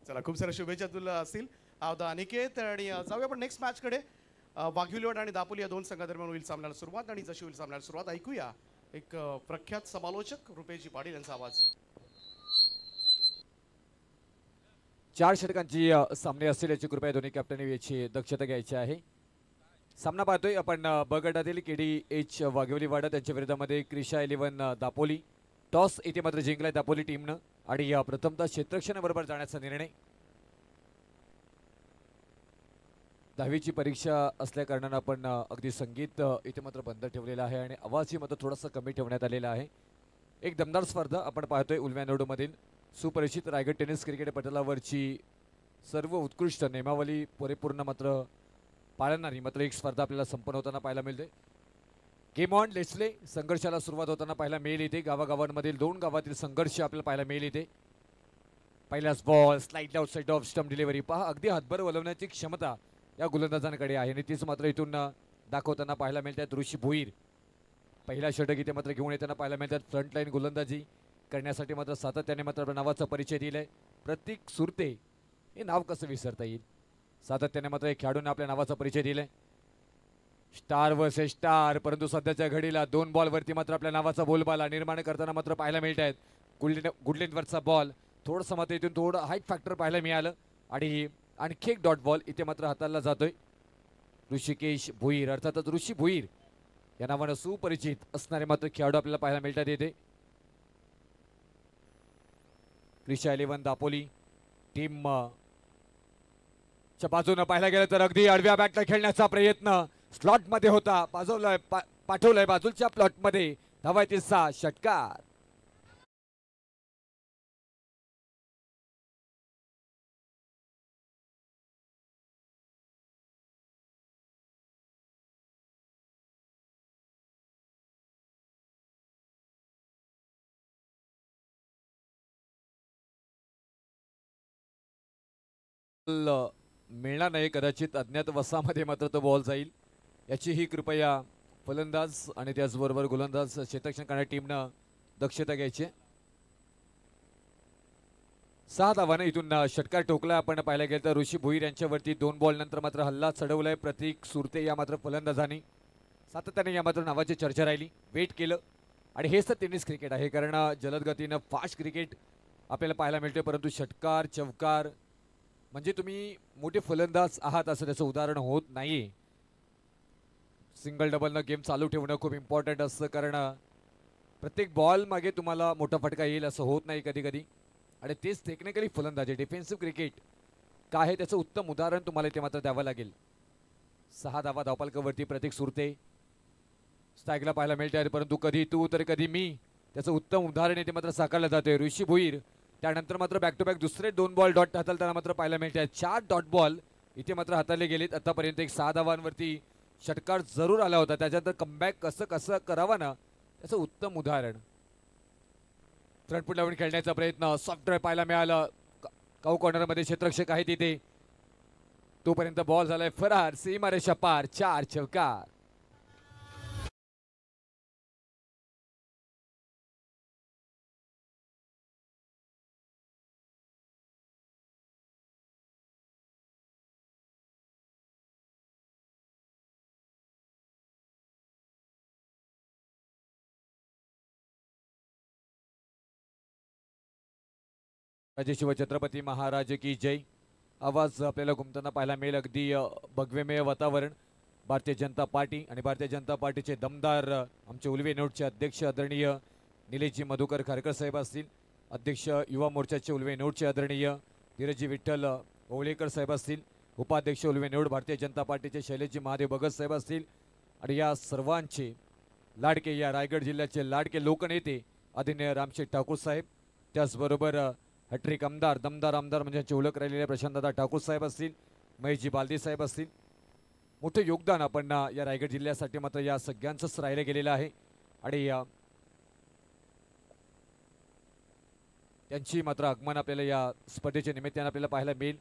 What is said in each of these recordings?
चला खूप साऱ्या शुभेच्छा तुला असतील आता अनिकेत आणि जाऊया आपण नेक्स्ट मॅचकडे. वाघिवलीवाड आणि दापोली या दोन संघादरम्यान होईल सामन्याला सुरुवात आणि जशी होईल सामन्याला सुरुवात ऐकूया एक प्रख्यात समालोचक रुपेशजी पाटील यांचा आवाज. 4 षटकांची सामने असतील याची कृपया दोन्ही कॅप्टननी याची दक्षता घ्यायची आहे. सामना पाहतोय आपण ब गटातील KDH वाघिवलीवाडा त्यांच्या विरोधामध्ये क्रिशा 11 दापोली. टॉस इथे मात्र जिंकलाय दापोली टीमनं आणि प्रथमतः क्षेत्ररक्षणाबरोबर जाण्याचा निर्णय. 10वीची परीक्षा असल्या कारणानं आपण अगदी संगीत इथे मात्र बंद ठेवलेलं आहे आणि आवाजही मात्र थोडासा कमी ठेवण्यात आलेला आहे. एक दमदार स्पर्धा आपण पाहतोय उल्व्यानोडमधील सुपरिचित रायगड टेनिस क्रिकेट पटलावरची सर्व उत्कृष्ट नियमावली परिपूर्ण मात्र पाळणारी मात्र एक स्पर्धा आपल्याला संपन्न होताना पाहायला मिळते. गेम ऑन लेट्सले संघर्षाला सुरुवात होताना पाहायला मिळेल इथे. गावागावांमधील 2 गावातील संघर्ष आपल्याला पाहायला मिळेल इथे. पहिलाच ball slightly outside off stump delivery पहा अगदी हातभर वळवण्याची क्षमता या गोलंदाजांकडे आहे आणि तीच मात्र इथून दाखवताना पाहायला मिळतात. ऋषी भोईर पहिला षटक इथे मात्र घेऊन येताना पाहायला मिळतात. फ्रंटलाईन गोलंदाजी करण्यासाठी मात्र सातत्याने मात्र नावाचा परिचय दिलाय. प्रतीक सुरते हे नाव कसं विसरता येईल. सातत्याने मात्र एक खेळाडूने आपल्या नावाचा परिचय दिलाय. स्टार वर्सेस स्टार परंतु सध्याच्या घडीला 2 बॉलवरती मात्र आपल्या नावाचा बोलबाला निर्माण करताना मात्र पाहायला मिळत आहेत. गुडलेनवरचा बॉल थोडंसं मात्र इथून थोडं हाईट फॅक्टर पाहायला मिळालं आणि आणखी एक डॉट बॉल इथे मात्र हाताला जातोय. ऋषिकेश भोईर अर्थातच ऋषी भोईर या नावानं सुपरिचित असणारे मात्र खेळाडू आपल्याला पाहायला मिळतात येथे. क्रिशा 11 दापोली टीम च्या बाजूनं पाहायला गेलं तर अगदी आडव्या बॅटला खेळण्याचा प्रयत्न स्लॉट मध्ये होता. पाठवलंय बाजूच्या प्लॉट मध्ये धावायचे 6 षटकार. मिळणार नाही कदाचित अज्ञात वसामध्ये मात्र तो बॉल जाईल याची ही कृपया फलंदाज आणि त्याचबरोबर गोलंदाज क्षेत्ररक्षण करणाऱ्या टीमनं दक्षता घ्यायची. 6 धावाने इथून षटकार ठोकला. आपण पाहायला गेलं तर ऋषी भोईर यांच्यावरती 2 बॉल नंतर मात्र हल्ला चढवलाय प्रतीक सुरते या मात्र फलंदाजाने. सातत्याने या मात्र नावाची चर्चा राहिली. वेट केलं आणि हेच तर टेनिस क्रिकेट आहे कारण जलद गतीनं फास्ट क्रिकेट आपल्याला पाहायला मिळते परंतु षटकार चौकार म्हणजे तुम्ही मोठे फलंदाज आहात असं त्याचं उदाहरण होत नाहीये. सिंगल डबलनं गेम चालू ठेवणं खूप इम्पॉर्टंट असतं कारण प्रत्येक बॉल मागे तुम्हाला मोठा फटका येईल असं होत नाही कधी कधी आणि तेच टेक्निकली फलंदाजी डिफेन्सिव्ह क्रिकेट काय आहे त्याचं उत्तम उदाहरण तुम्हाला इथे मात्र द्यावं लागेल. 6 धावा धावपालकावरती प्रतीक सुरते स्ट्राईकला पाहायला मिळते आहे परंतु कधी तू तर कधी मी त्याचं उत्तम उदाहरण इथे मात्र साकारलं जाते. ऋषी भोईर त्यानंतर मात्र बॅक टू बॅक दुसरे 2 बॉल डॉट हाताळताना मात्र पाहायला मिळते आहेत. 4 डॉट बॉल इथे मात्र हाताळले गेलेत आतापर्यंत. एक 6 धावांवरती षटकार जरूर आला होता त्याच्यानंतर कमबॅक कसं करावं ना त्याचं उत्तम उदाहरण. फ्रंटफूट लावून खेळण्याचा प्रयत्न सॉफ्ट ड्राईव्ह पाहायला मिळालं. काऊ कॉर्नरमध्ये क्षेत्ररक्षक आहे तिथे तोपर्यंत बॉल झालाय फरार सीमारेषा पार 4 चौकार. राजे शिवछत्रपती महाराज की जय. आवाज आपल्याला घुमताना पाहायला मिळेल. अगदी भगवेमय वातावरण. भारतीय जनता पार्टी आणि भारतीय जनता पार्टीचे दमदार आमचे उल्वे नोटचे अध्यक्ष आदरणीय निलेशजी मधुकर खारकर साहेब असतील. अध्यक्ष युवा मोर्चाचे उल्वे नोटचे आदरणीय धीरजी विठ्ठल ओवळेकर साहेब असतील. उपाध्यक्ष उल्वे नोट भारतीय जनता पार्टीचे शैलेशजी महादेव भगत साहेब असतील आणि या सर्वांचे लाडके या रायगड जिल्ह्याचे लाडके लोकनेते आदरणीय रामशेठ ठाकूर साहेब त्याचबरोबर हॅट्रिक आमदार दमदार आमदार म्हणजे ओळख राहिलेले प्रशांतदादा ठाकूर साहेब असतील. महेशजी बालदी साहेब असतील. मोठे योगदान आपण या रायगड जिल्ह्यासाठी मात्र या सगळ्यांचंच राहिलं गेलेलं आहे आणि त्यांची मात्र आगमन आपल्याला या स्पर्धेच्या निमित्ताने आपल्याला पाहायला मिळेल.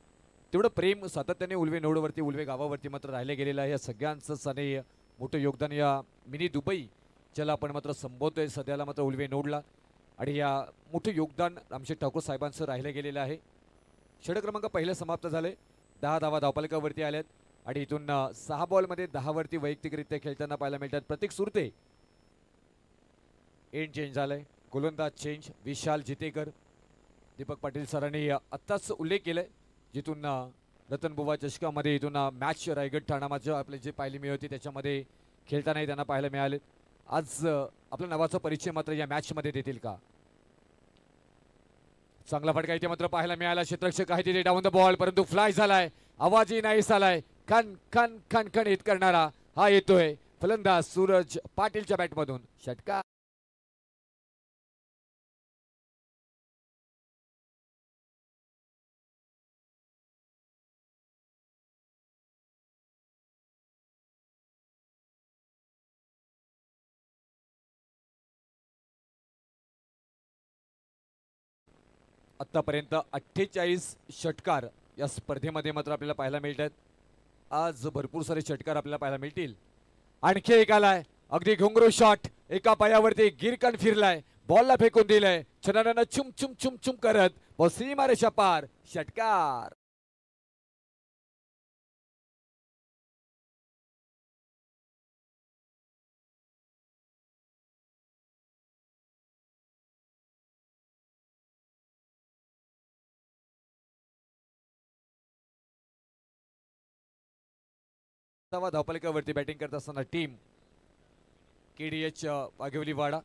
तेवढं प्रेम सातत्याने उल्वे नोडवरती उल्वे गावावरती मात्र राहिलं गेलेलं आहे. या सगळ्यांचंच आणि मोठं योगदान या मिनी दुबई ज्याला आपण मात्र संबोधतोय सध्याला मात्र उल्वे नोडला आणि या मोठं योगदान रामशेठ ठाकूर साहेबांचं राहिलं गेलेलं आहे. षटक क्रमांक पहिलं समाप्त झाले. 10 धावा धावफलकावरती आल्यात आणि इथून 6 बॉलमध्ये 10 वरती वैयक्तिकरित्या खेळताना पाहायला मिळतात. प्रतीक सुरते एंड चेंज झालाय. गोलंदाज चेंज. विशाल जितेकर. दीपक पाटील सरांनी आत्ताच उल्लेख केलाय जिथून रतनबुवा चषकामध्ये इथून मॅच रायगड ठाणामध्ये आपले जे पाहिली मिळते त्याच्यामध्ये खेळतानाही त्यांना पाहायला मिळाले. आज आपल्या नावाचा परिचय मात्र या मॅचमध्ये देतील का? चांगला फटका इथे मात्र पाहायला मिळाला. क्षेत्ररक्षक आहे तिथे डाऊन द बॉल, परंतु फ्लाय झालाय. आवाजही नाही झालाय. खन खन खन खन हिट करणारा हा येतोय फलंदाज सूरज पाटीलच्या बॅटमधून. षटकार आतापर्यंत 48 षटकार या स्पर्धेमध्ये मात्र आपल्याला पाहायला मिळतात. आज भरपूर सारे षटकार आपल्याला पाहायला मिळतील. आणखी एक आलाय. अगदी घुंगरू शॉट. एका पायावरती गिरकन फिरलाय. बॉलला फेकून दिलंय. छनानं चुम चुम चुम चुम करत सीमारेषा पार. षटकार. धावफलकावरती बॅटिंग करत असताना टीम KDH वाघेवलीवाडा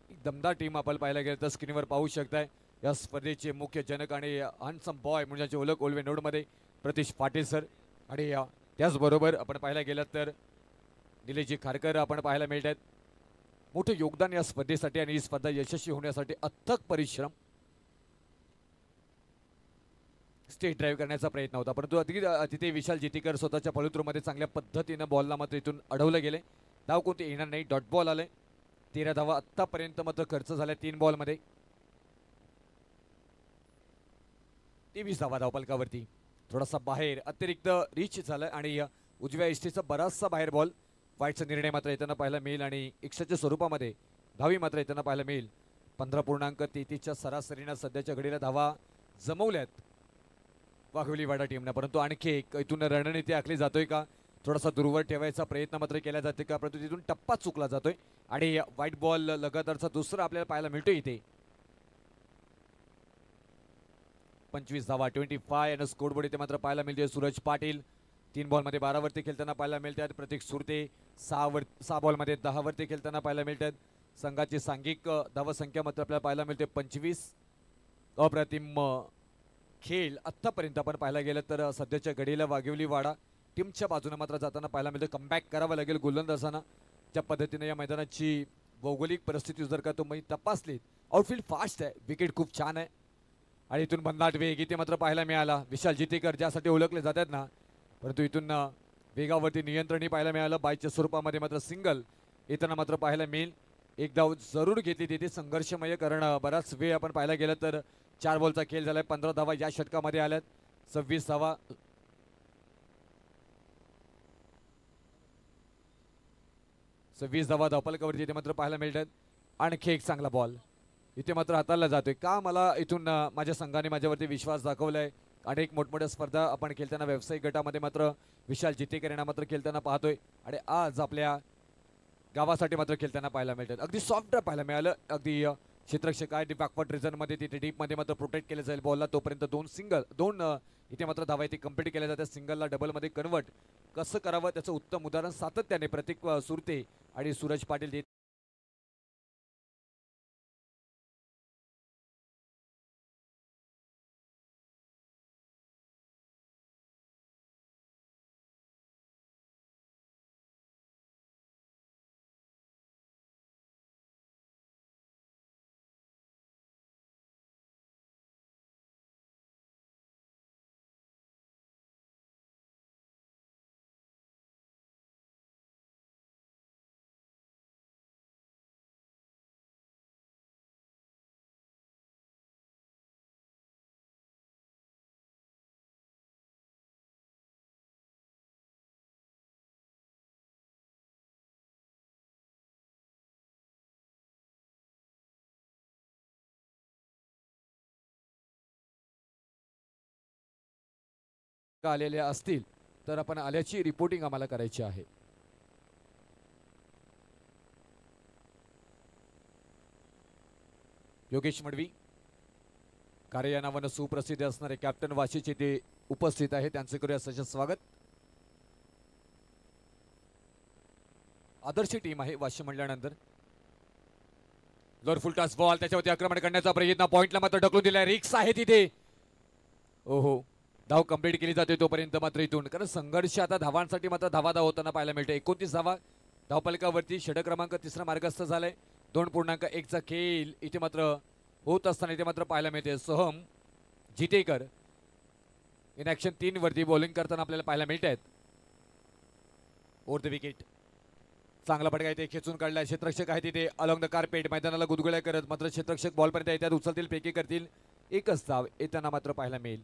एक दमदार टीम आपण पाहायला गेलं तर स्क्रीनवर पाहू शकताय. या स्पर्धेचे मुख्य जनक आणि हॅन्डसम बॉय म्हणजे ओळख ओल्वे नोडमध्ये प्रतीश पाटील सर आणि त्याचबरोबर आपण पाहायला गेलं तर निलेशजी खारकर आपण पाहायला मिळतात. मोठं योगदान या स्पर्धेसाठी आणि ही स्पर्धा यशस्वी होण्यासाठी अथक परिश्रम स्टेट ड्राईव्ह करण्याचा प्रयत्न होता, परंतु तिथे विशाल जितेकर स्वतःच्या पळुत्रूमध्ये चांगल्या पद्धतीनं बॉलला मात्र इथून अडवलं गेले. धाव कोणते येणार नाही. डॉट बॉल आले. 13 धावा आत्तापर्यंत मात्र खर्च झाल्या 3 बॉलमध्ये. 23 धावा धावफलकावरती. थोडासा बाहेर अतिरिक्त रिच झालं आणि उजव्या इष्टीचा बराचसा बाहेर बॉल. वाईटचा निर्णय मात्र येताना पाहायला मिळेल आणि एक्स्ट्राच्या स्वरूपामध्ये धावी मात्र येताना पाहायला मिळेल. 15.33च्या सरासरीनं सध्याच्या घडीला धावा जमवल्यात वाघोलीवाडा टीमनं, परंतु आणखी एक इथून रणनीती आखली जातोय का? थोडासा दूरवर ठेवायचा प्रयत्न मात्र केला जाते का? परंतु तिथून टप्पा चुकला जातोय आणि व्हाईट बॉल लगातारचा दुसरा आपल्याला पाहायला मिळतोय इथे. 25 धावा 25 आणि स्कोरबोर्ड इथे मात्र पाहायला मिळतोय. सूरज पाटील 3 बॉलमध्ये 12 वरती खेळताना पाहायला मिळतात. प्रतीक सुरते 6 बॉलमध्ये 10 वरती खेळताना पाहायला मिळतात. संघाची सांघिक धावसंख्या मात्र आपल्याला पाहायला मिळते 25. अप्रतिम खेळ आत्तापर्यंत आपण पाहायला गेलं तर सध्याच्या घडीला वाघेवलीवाडा टीमच्या बाजूने मात्र जाताना पाहायला मिळतं. कमबॅक करावं लागेल गोलंदाजांना. ज्या पद्धतीने या मैदानाची भौगोलिक परिस्थिती जर का तुम्ही तपासलीत, आउटफील्ड फास्ट आहे, विकेट खूप छान आहे आणि इथून भन्नाट वेग इथे मात्र पाहायला मिळाला. विशाल जितेकर ज्यासाठी ओळखले जातात ना, परंतु इथून वेगावरती नियंत्रणही पाहायला मिळालं. बायच्या स्वरूपामध्ये मात्र सिंगल येताना मात्र पाहायला मिळेल. एक धाव जरूर घेतली तिथे संघर्षमय, कारण बराच वेळ आपण पाहायला गेलं तर 4 बॉलचा खेळ झालाय. 15 धावा या षटकामध्ये आल्यात. 26 धावा 26 धावा धावफलकावरती इथे मात्र पाहायला मिळतात. आणखी एक चांगला बॉल इथे मात्र हाताळला जातोय का? मला इथून माझ्या संघाने माझ्यावरती विश्वास दाखवलाय. अनेक मोठमोठ्या स्पर्धा आपण खेळताना व्यावसायिक गटामध्ये मात्र विशाल जितेकर यांना मात्र खेळताना पाहतोय आणि आज आपल्या गावासाठी मात्र खेळताना पाहायला मिळतात. अगदी सॉफ्ट पाहायला मिळालं. अगदी क्षेत्ररक्षक आहे बॅकवर्ड रिझनमध्ये तिथे डीपमध्ये मात्र प्रोटेक्ट केलं जाईल बॉलला. तोपर्यंत दोन इथे मात्र धावा इथे कंप्लीट केल्या जातात. सिंगलला डबलमध्ये कन्वर्ट कसं करावं त्याचं उत्तम उदाहरण सातत्याने प्रतीक सुरते आणि सूरज पाटील देत आलेल्या असतील तर आपण आल्याची रिपोर्टिंग आम्हाला करायची आहे. योगेश मडवी कार्य या नावानं सुप्रसिद्ध असणारे कॅप्टन वाशीचे ते उपस्थित आहे, त्यांचे करूया सजग स्वागत. आदर्श टीम आहे वाशी म्हणल्यानंतर. जोर फुलटास बॉल, त्याच्यावरती आक्रमण करण्याचा प्रयत्न, पॉइंटला मात्र ढकलून दिलाय, रिक्स आहे तिथे. ओहो, धाव कंप्लीट केली जाते तोपर्यंत मात्र इथून, कारण संघर्ष आता धावांसाठी मात्र धावा होताना पाहायला मिळते. 29 धावा धावफलकावरती, षटक क्रमांक 3 मार्गस्थ झालाय. 2.1 चा खेळ इथे मात्र होत असताना इथे मात्र पाहायला मिळते. सोहम जितेकर इन ऍक्शन 3 वरती बॉलिंग करताना आपल्याला पाहायला मिळत आहेत. ओव्हर द विकेट, चांगला फटका इथे खेचून काढलाय. क्षेत्ररक्षक आहे तिथे अलॉंग द कार्पेट, मैदानाला गुदगुळ्या करत मात्र क्षेत्ररक्षक बॉलपर्यंत येतात, उचलतील, फेकी करतील. एकच धाव येताना मात्र पाहायला मिळेल.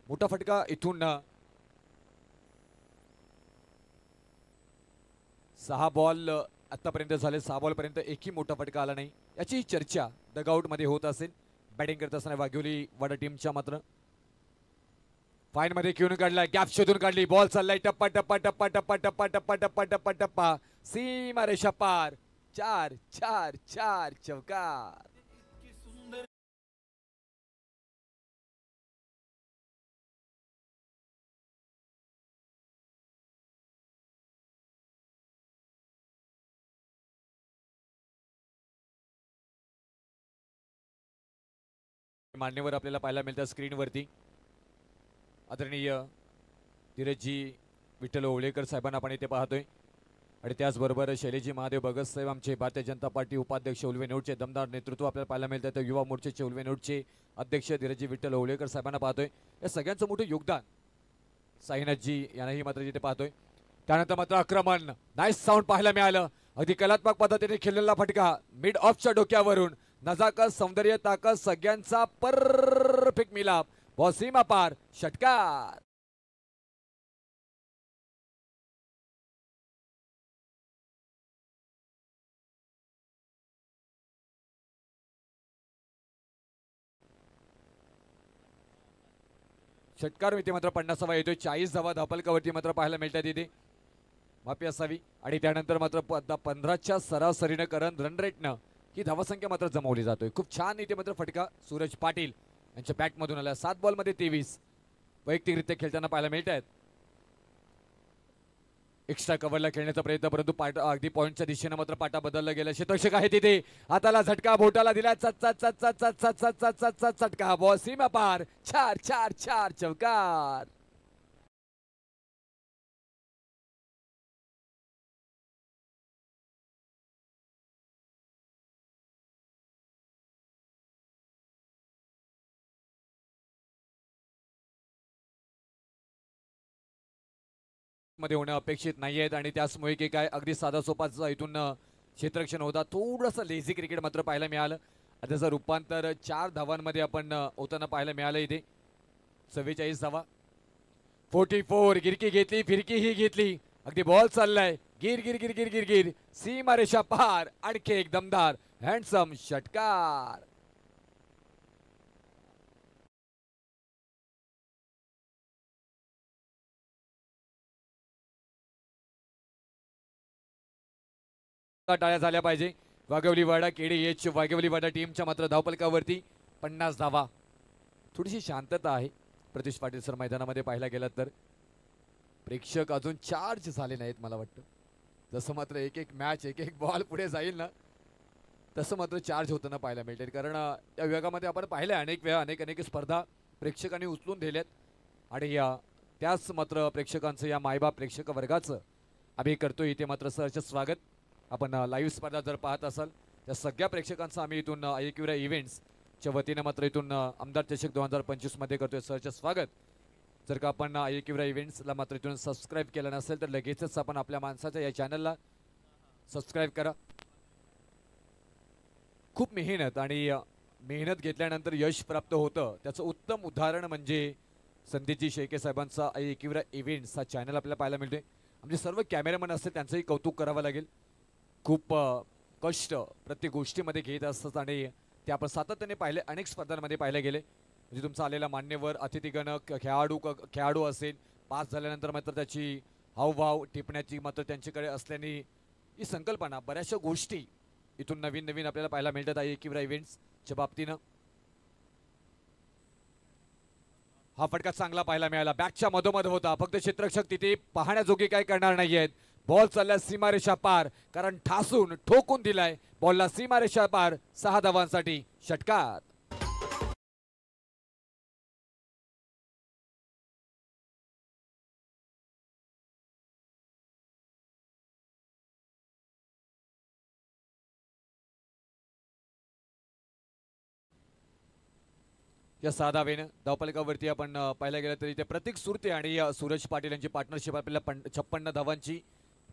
मोठा फटका इथून 6 बॉल आतापर्यंत झाले, 6 बॉल पर्यंत एकही मोठा फटका आला नाही. याची चर्चा डगआउट मध्ये होत असेल. बॅटिंग करत असताना वाघोली वाडा टीमच्या मात्र फाईन मध्ये घेऊन काढला, गॅप शोधून काढली, बॉल चाललाय टप्पा टप्पा टप्पा टप्पा टप्पा टप्पा टप्पा टप्पा टप्पा, सीमा रेषा पार. 4 4 4 चौकार. मान्यवर आपल्याला पाहायला मिळतात स्क्रीनवरती. आदरणीय धीरजजी विठ्ठल ओवळेकर साहेबांना आपण इथे पाहतोय आणि त्याचबरोबर शैलेजी महादेव भगत साहेब आमचे भारतीय जनता पार्टी उपाध्यक्ष उल्वे नोडचे दमदार नेतृत्व आपल्याला पाहायला मिळतात. युवा मोर्चाचे उल्वे नोडचे अध्यक्ष धीरजजी विठ्ठल ओवळेकर साहेबांना पाहतोय. या सगळ्यांचं मोठं योगदान साईनाथजी यांनाही मात्र इथे पाहतोय. त्यानंतर मात्र आक्रमण, नाईस साऊंड पाहायला मिळालं. अगदी कलात्मक पद्धतीने खेळलेला फटका मिड ऑफच्या डोक्यावरून, नजाकत, सौंदर्य, ताकद सगळ्यांचा परफेक्ट मिलाप, बॉल सीमा पार, षटकार. षटकार इथे मात्र 50वा येतोय. 40 धावा धावफलकावरती मात्र पाहायला मिळतात इथे, माफी असावी. आणि त्यानंतर मात्र 15च्या सरासरीनं करत रन रेटनं ही धावसंख्या मात्र जमवली जातोय. खूप छान इथे मात्र फटका सूरज पाटील यांच्या बॅटमधून आला. 7 बॉलमध्ये 23 वैयक्तिकरित्या खेळताना पाहायला मिळत आहेत. एक्स्ट्रा कव्हरला खेळण्याचा प्रयत्न, परंतु अगदी पॉईंटच्या दिशेनं मात्र पाटा बदलला गेला. क्षेत्ररक्षक आहे तिथे, हाताला झटका, बोटाला दिला, चटका, बॉल सीमा पार. 4 4 4 चौकार. मध्ये होणं अपेक्षित नाही आहेत आणि त्याचमुळे की काय अगदी साधा सोपाचा इथून क्षेत्ररक्षण होता. थोडंसं लेझी क्रिकेट मात्र पाहायला मिळालं. त्याचं रूपांतर 4 धावांमध्ये आपण होताना पाहायला मिळालं. इथे 44 धावा, 44. गिरकी घेतली, फिरकी ही घेतली, अगदी बॉल चाललाय, गिर गिर गिर गिर गिर गिर, सीमा रेषा पार. आणखी एक दमदार हँडसम षटकार. टाळ्या झाल्या पाहिजे. वाघवली वाडा KDH वाघवली वाडा टीमच्या मात्र धावफलकावरती 50 धावा. थोडीशी शांतता आहे प्रतीश पाटील सर मैदानामध्ये पाहायला गेलं तर. प्रेक्षक अजून चार्ज झाले नाहीत मला वाटतं. जसं मात्र एक एक मॅच एक एक बॉल पुढे जाईल ना तसं मात्र चार्ज होताना पाहायला मिळते. कारण या विभागामध्ये आपण पाहिलं अनेक वेळा अनेक स्पर्धा प्रेक्षकांनी उचलून दिल्यात आणि त्याच मात्र प्रेक्षकांचं या मायबाप प्रेक्षक वर्गाचं आम्ही करतोय इथे मात्र सहर्ष स्वागत. आपण लाईव्ह स्पर्धा जर पाहत असाल त्या सगळ्या प्रेक्षकांचं आम्ही इथून ऐक्यवीरा इव्हेंट्सच्या वतीनं मात्र इथून आमदार चषक 2025 मध्ये करतोय सहर्ष स्वागत. जर का आपण ऐक्यवीरा इव्हेंट्सला मात्र इथून सबस्क्राईब केलं नसेल तर लगेचच आपण आपल्या माणसाच्या या चॅनलला सबस्क्राईब करा. खूप मेहनत घेतल्यानंतर यश प्राप्त होतं त्याचं उत्तम उदाहरण म्हणजे संदीपजी शेळके साहेबांचा ऐक्यवीरा इव्हेंट्स हा चॅनल आपल्याला पाहायला मिळतोय. आमचे सर्व कॅमेरामॅन असते त्यांचंही कौतुक करावं लागेल. खूप कष्ट प्रत्येक गोष्टीमध्ये घेत असतात आणि ते आपण सातत्याने पाहिले, अनेक स्पर्धांमध्ये पाहिले गेले. म्हणजे तुमचा आलेला मान्यवर अतिथीगण खेळाडू असेल, पास झाल्यानंतर मात्र त्याची हावभाव टिपण्याची मात्र त्यांच्याकडे असल्याने ही संकल्पना बऱ्याचशा गोष्टी इथून नवीन नवीन आपल्याला पाहायला मिळतात आहे किंवा इव्हेंट्सच्या बाबतीनं. हा फटका चांगला पाहायला मिळाला, बॅकच्या मधोमध होता, फक्त क्षेत्ररक्षक तिथे पाहण्याजोगे काय करणार नाहीयेत. बॉल चालला सीमारेषा पार, कारण ठासून ठोकून दिलाय बॉलला सीमारेषा पार. 6 धावांसाठी षटकार. या 6 धावेनं धावफलकावरती आपण पाहायला गेलं तरी ते प्रतीक सुरते आणि सूरज पाटील यांची पार्टनरशिप आपल्याला 56 धावांची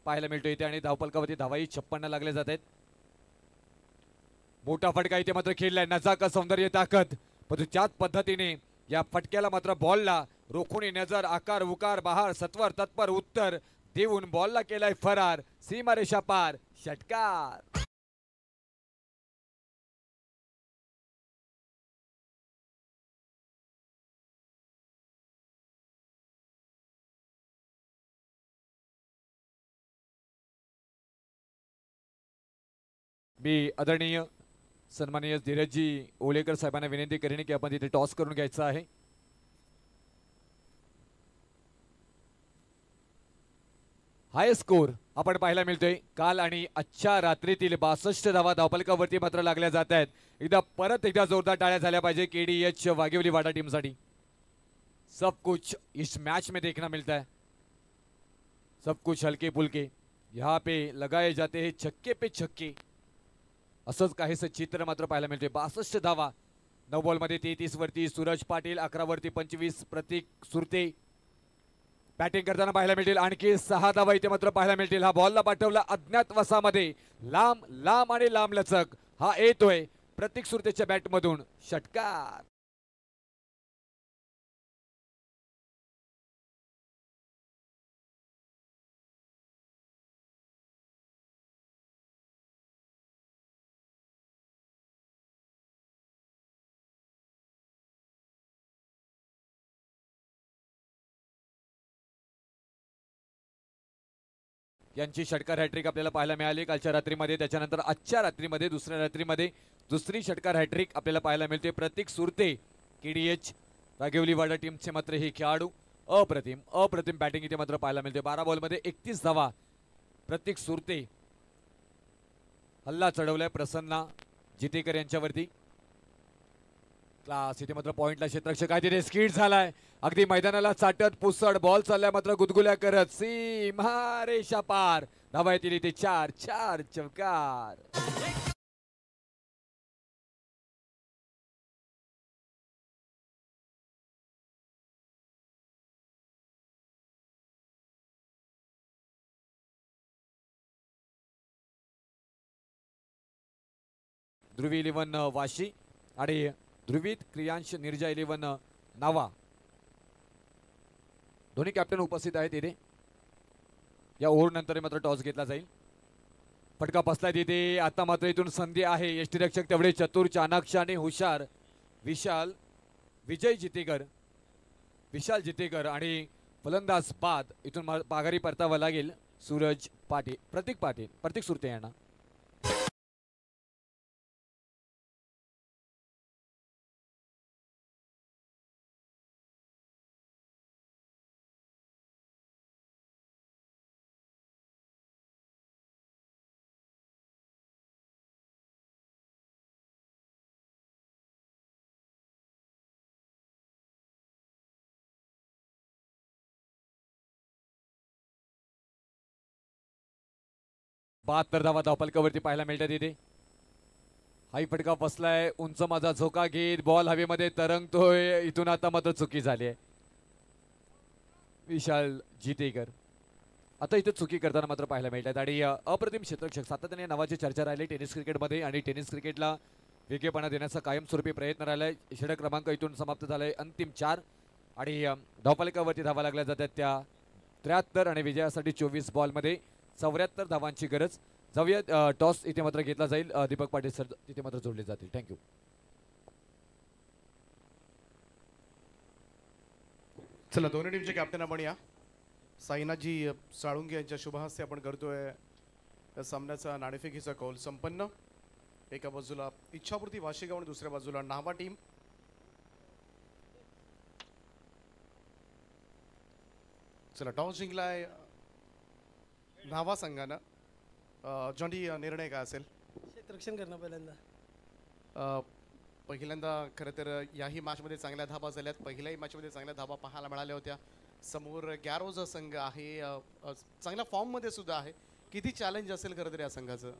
पाहायला मिळतो इथे आणि धावफलकावरती धावाही 56 लागले जात आहेत. मोठा फटका इथे मात्र खेळलाय, नजाकत सौंदर्य ताकद, पण त्याच पद्धतीने या फटक्याला मात्र बॉलला रोखून नजर आकार उकार बहार सत्वर तत्पर उत्तर देऊन बॉलला केलाय फरार. सीमारेषा पार षटकार. मी आदरणीय सन्माननीय धीरजजी ओलेकर साहेबांना विनंती करेन की आपण तिथे टॉस करून घ्यायचं आहे. हाय स्कोर आपण पाहायला मिळतोय काल आणि आजच्या रात्रीतील 62 धावा धावफलकावरती मात्र लागल्या जात आहेत. परत एकदा जोरदार टाळ्या झाल्या पाहिजे केडीएच वाघिवली वाडा टीम साठी. सब कुछ इस मैच में देखना मिलता है, सब कुछ हल्के फुलके, यहाँ पे लगाए जाते हैं छक्के पे छक्के. असंच काहीसं चित्र मात्र पाहायला मिळते. 62 धावा 9 बॉलमध्ये 33 वरती सूरज पाटील, 11 वरती 25 प्रतीक सुरते बॅटिंग करताना पाहायला मिळतील. आणखी 6 धावा इथे मात्र पाहायला मिळतील. हा बॉलला पाठवला अज्ञातवासामध्ये, लांब लांब आणि लांब लचक हा येतोय प्रतीक सुरतेच्या बॅट मधून षटकार. यांची षटकार हॅट्रिक आपल्याला पाहायला मिळाली कालच्या रात्रीमध्ये. त्याच्यानंतर आजच्या रात्रीमध्ये दुसऱ्या रात्रीमध्ये दुसरी षटकार हॅट्रिक आपल्याला पाहायला मिळते. प्रतीक सुरते केडीएच वाघिवली वाडा टीमचे मात्र हे खेळाडू अप्रतिम बॅटिंग इथे मात्र पाहायला मिळते. 12 बॉलमध्ये 31 धावा प्रतीक सुरते. हल्ला चढवलाय प्रसन्ना जितेकर यांच्यावरती. क्लास इथे मात्र पॉइंटला क्षेत्ररक्षक आहे तिथे स्किड झालाय, अगदी मैदानाला चाटत पुसड बॉल चाललाय मात्र गुदगुल्या करत सीमा रेषा पार. धावा येतील इथे 4 चौकार. ध्रुवी 11 वाशी आणि ध्रुवीत क्रियांश निर्जा 11 नावा दोन्ही कॅप्टन उपस्थित आहेत इथे. या ओव्हर नंतर मात्र टॉस घेतला जाईल. फटका बसलाय तिथे, आता मात्र इथून संधी आहे. यष्टीरक्षक तेवढे चतुर चाणाक्ष आणि हुशार विशाल जितेकर आणि फलंदाज बाद. इथून पाघारी परतावा लागेल सूरज पाटील प्रतीक सुरते यांना. बहात्तर धावा धावफलकावरती पाहायला मिळतात इथे. हाई फटका बसलाय, उंच माझा झोका घेत बॉल हवेमध्ये तरंगतोय. इथून आता मात्र चुकी झाली आहे विशाल जितेकर. आता इथे चुकी करताना मात्र पाहायला मिळतात आणि अप्रतिम क्षेत्ररक्षक सातत्याने नावाची चर्चा राहिली टेनिस क्रिकेटमध्ये आणि टेनिस क्रिकेटला वेगळेपणा देण्याचा कायमस्वरूपी प्रयत्न राहिलाय. षटक क्रमांक इथून समाप्त झालाय अंतिम 4 आणि धावफलकावरती धावा लागल्या जातात त्या 73 आणि विजयासाठी 24 बॉलमध्ये 74 धावांची गरज. जाऊया टॉस इथे मात्र घेतला जाईल. दीपक पाटील सर तिथे मात्र जोडले जातील. थँक्यू. चला दोन्ही टीमचे कॅप्टन आपण या साईनाथजी साळुंगे यांच्या शुभहस्ते आपण करतोय या सामन्याचा नाणेफेकीचा कौल संपन्न. एका बाजूला इच्छापूर्ती वाशेगाव आणि दुसऱ्या बाजूला नावा टीम. चला टॉस जिंकलाय नावा संघानं. जॉन्टी निर्णय काय असेल? क्षेत्ररक्षण करणं पहिल्यांदा. पहिल्यांदा खरं तर याही मॅचमध्ये चांगल्या धाबा झाल्यात. पहिल्याही मॅचमध्ये चांगल्या धाबा पाहायला मिळाल्या होत्या. समोर गॅरोज संघ आहे, चांगल्या फॉर्ममध्ये सुद्धा आहे. किती चॅलेंज असेल खरं तर या संघाचं?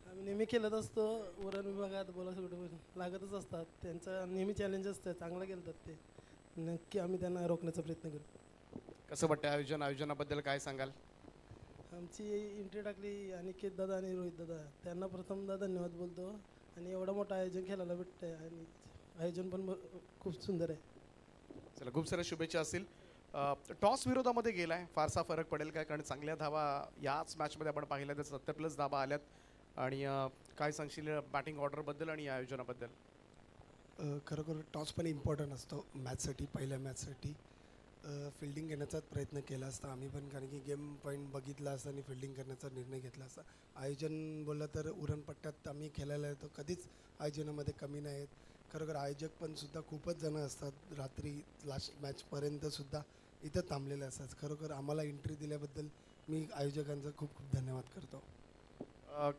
आम्ही नेहमी खेळत असतो उरण विभागात, बोलासोबत लागतच असतात. त्यांचा नेहमी चॅलेंज असतं, चांगलं खेळतात ते. नक्की आम्ही त्यांना रोखण्याचा प्रयत्न करू. कसं वाटतं आयोजनाबद्दल काय सांगाल? आमची एंट्री टाकली अनिकेत दादा आणि रोहित दादा, त्यांना प्रथमदा धन्यवाद बोलतो. आणि एवढं मोठं आयोजन खेळायला भेटतंय आणि आयोजन पण खूप सुंदर आहे. चला खूप साऱ्या शुभेच्छा असतील. टॉस विरोधामध्ये गेलाय, फारसा फरक पडेल काय? कारण चांगल्या धावा याच मॅचमध्ये आपण पाहिल्या तर 70+ धावा आल्यात. आणि काय सांगशील बॅटिंग ऑर्डरबद्दल आणि या आयोजनाबद्दल? खरोखर टॉस पण इम्पॉर्टंट असतो मॅचसाठी. पहिल्या मॅचसाठी फिल्डिंग घेण्याचाच प्रयत्न केला असता आम्ही पण, कारण की गेम पॉईंट बघितला असता आणि फिल्डिंग करण्याचा निर्णय घेतला असता. आयोजन बोललं तर उरणपट्ट्यात आम्ही खेळायला येतो, कधीच आयोजनामध्ये कमी नाही आहेत. खरोखर आयोजक पण सुद्धा खूपच जणं असतात, रात्री लास्ट मॅचपर्यंतसुद्धा इथं थांबलेले असतात. खरोखर आम्हाला एंट्री दिल्याबद्दल मी आयोजकांचा खूप खूप धन्यवाद करतो.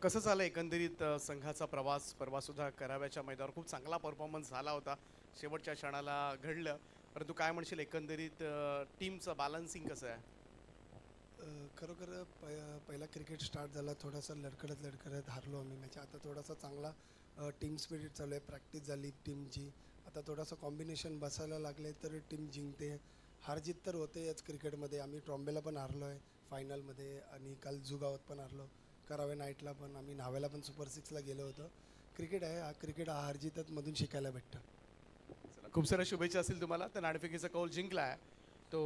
कसं झालं एकंदरीत संघाचा प्रवास? परवासुद्धा कराव्याच्या मैदानावर खूप चांगला परफॉर्मन्स झाला होता, शेवटच्या क्षणाला घडलं. परंतु काय म्हणशील एकंदरीत टीमचं बॅलन्सिंग कसं आहे? खरोखर पहिला क्रिकेट स्टार्ट झाला, थोडासा लडखडत हारलो आम्ही मॅच. आता थोडासा चांगला टीम स्पिरिट चालू आहे, प्रॅक्टिस झाली टीमची. आता थोडासा कॉम्बिनेशन बसायला लागले तर टीम जिंकते. हारजीत तर होते याच क्रिकेटमध्ये. आम्ही ट्रॉम्बेला पण हारलो आहे फायनलमध्ये आणि काल जुगावत पण हारलो. करावे नाईटला पण आम्ही नाव्याला पण सुपर 6ला गेलो होतो. क्रिकेट आहे हा, क्रिकेट हारजीतच मधून शिकायला भेटतं. खूप साऱ्या शुभेच्छा असतील तुम्हाला. तर नाणेफेकीचा कौल जिंकला आहे तो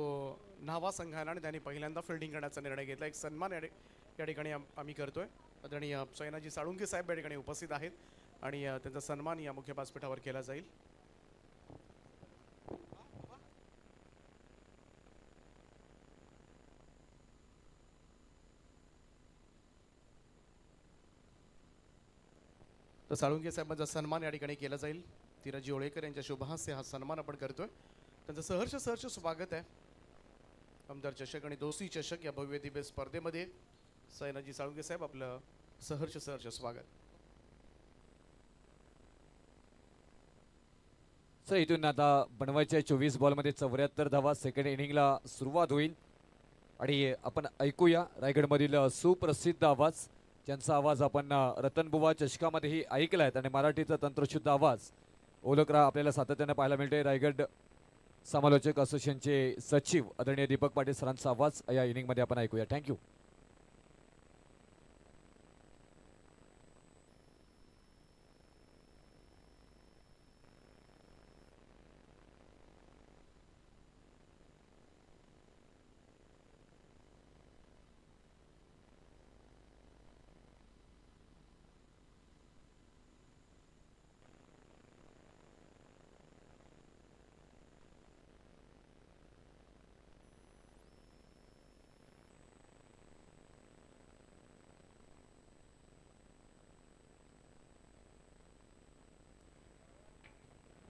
नावा संघानं आणि त्यांनी पहिल्यांदा फिल्डिंग करण्याचा निर्णय घेतला. एक सन्मान या ठिकाणी आम्ही करतोय. आदरणीय साईनाथजी साळुंके साहेब या ठिकाणी उपस्थित आहेत आणि त्यांचा सन्मान या मुख्य व्यासपीठावर केला जाईल. तर साळुंके साहेबांचा सन्मान या ठिकाणी केला जाईल. धीरजी ओळेकर यांच्या शुभहस्ते हा सन्मान आपण करतोय. त्यांचं सहर्ष स्वागत आहे. आमदार चषक आणि दोस्ती चषक या भव्य दिव्य स्पर्धेमध्ये साईनाथजी साळुंके साहेब आपलं सहर्ष स्वागत. सर इथून आता बनवायच्या 24 बॉलमध्ये 74 धावा. सेकंड इनिंगला सुरुवात होईल आणि आपण ऐकूया रायगडमधील सुप्रसिद्ध आवाज, ज्यांचा आवाज आपण रतनबुवा चषकामध्येही ऐकला आहे आणि मराठीचा तंत्रशुद्ध आवाज ओळखला आपल्याला सातत्याने पाहायला मिळते. रायगड समालोचक असोसिएशनचे सचिव आदरणीय दीपक पाटील सरांचा आवाज या इनिंगमध्ये आपण ऐकूया. थँक्यू.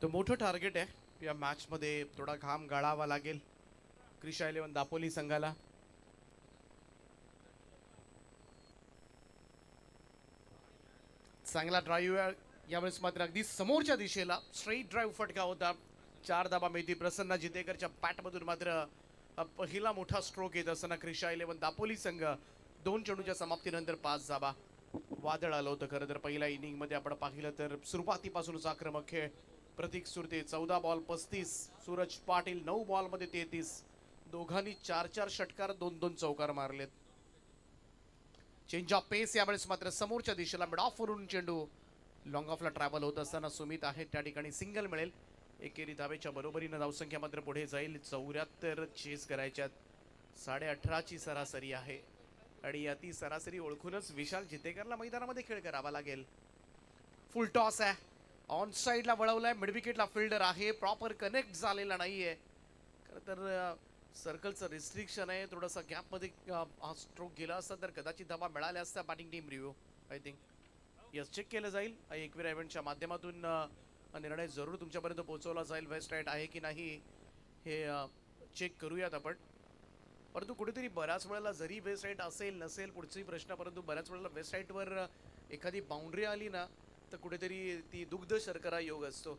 तो मोठं टार्गेट आहे या मॅचमध्ये. थोडा घाम गाळावा लागेल क्रिशा 11 दापोली संघाला. चांगला ड्राईव्ह यावेळेस मात्र अगदी समोरच्या दिशेला स्ट्रेट ड्राईव्ह फटका होता. 4 धाबा मिळती. प्रसन्न जितेकरच्या बॅटमधून मात्र पहिला मोठा स्ट्रोक येत असताना क्रिशा 11 दापोली संघ 2 चेंडूच्या समाप्तीनंतर 5 धाबा. वादळ आलं होतं खरं तर पहिल्या इनिंगमध्ये आपण पाहिलं तर सुरुवातीपासूनच आक्रमक खेळ. प्रतीक सुरते 14 बॉल 35, सूरज पाटील 9 बॉलमध्ये 33. दोघांनी 4 षटकार 2 चौकार मारलेत. चेंज ऑफ पेस यावेळेस मात्र समोरच्या दिशेला मिड ऑफ वरून चेंडू लॉंग ऑफला ट्रॅव्हल होत असताना सुमित आहे त्या ठिकाणी सिंगल मिळेल. एकेरी धावेच्या बरोबरीनं धावसंख्या मात्र पुढे जाईल. 74 चेस करायच्यात. 18.5ची सरासरी आहे आणि या ती सरासरी ओळखूनच विशाल जितेकरला मैदानामध्ये खेळ करावा लागेल. फुल टॉस आहे, ऑन साईडला वळवलाय. मिड विकेटला फिल्डर आहे, प्रॉपर कनेक्ट झालेला नाहीये. खरं तर सर्कलचं रिस्ट्रिक्शन आहे, थोडासा गॅपमध्ये हा स्ट्रोक गेला असता तर कदाचित धावा मिळाल्या असत्या batting team review I think. Yes, check केलं जाईल एकविरा इव्हेंटच्या माध्यमातून. हा निर्णय जरूर तुमच्यापर्यंत पोहोचवला जाईल. वेस्ट राईट आहे की नाही हे चेक करूयात आपण. परंतु कुठेतरी बऱ्याच वेळेला जरी वेस्ट राईट असेल नसेल पुढचाही प्रश्न, परंतु बऱ्याच वेळेला वेस्ट राईटवर एखादी बाउंड्री आली ना तर कुठेतरी ती दुग्ध शर्करा योग असतो.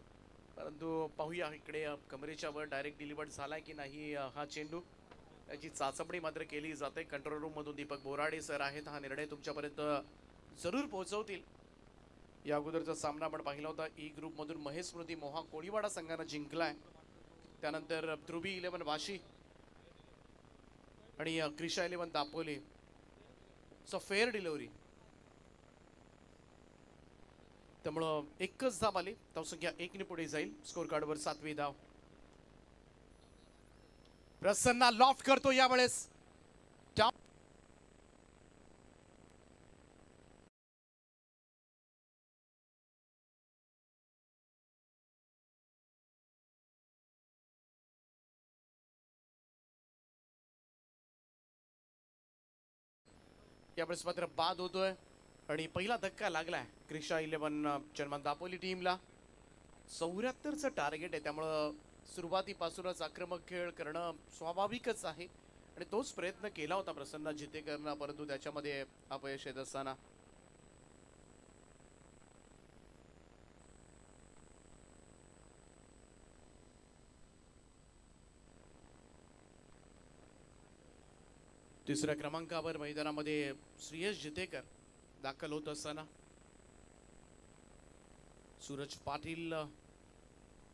परंतु पाहूया इकडे कमरेच्या वर डायरेक्ट डिलिव्हर्ड झालाय की नाही हा चेंडू, याची चाचपणी मात्र केली जाते. कंट्रोल रूम मधून दीपक बोराडे सर आहेत, हा निर्णय तुमच्यापर्यंत जरूर पोहोचवतील. या अगोदरचा सामना आपण पाहिला होता ई ग्रुप मधून महेश स्मृती मोहा कोळीवाडा संघाने जिंकलाय. त्यानंतर ध्रुवी 11 वाशी आणि क्रिशा 11 दापोली. सो फेअर डिलिव्हरी, त्यामुळं एकच धाव आली. धावसंख्या 1 ने पुढे जाईल. स्कोर कार्डवर 7वी धाव. प्रसन्ना लॉफ्ट करतो यावेळेस. यावेळेस मात्र बाद होतोय आणि पहिला धक्का लागलाय क्रिशा 11 चर्मन दापोली टीमला. 74चं टार्गेट आहे, त्यामुळं सुरुवातीपासूनच आक्रमक खेळ करणं स्वाभाविकच आहे आणि तोच प्रयत्न केला होता प्रसन्न जितेकरनं, परंतु त्याच्यामध्ये अपयश येत असताना तिसऱ्या क्रमांकावर मैदानामध्ये श्रेयस जितेकर दाखल होत असताना सूरज पाटील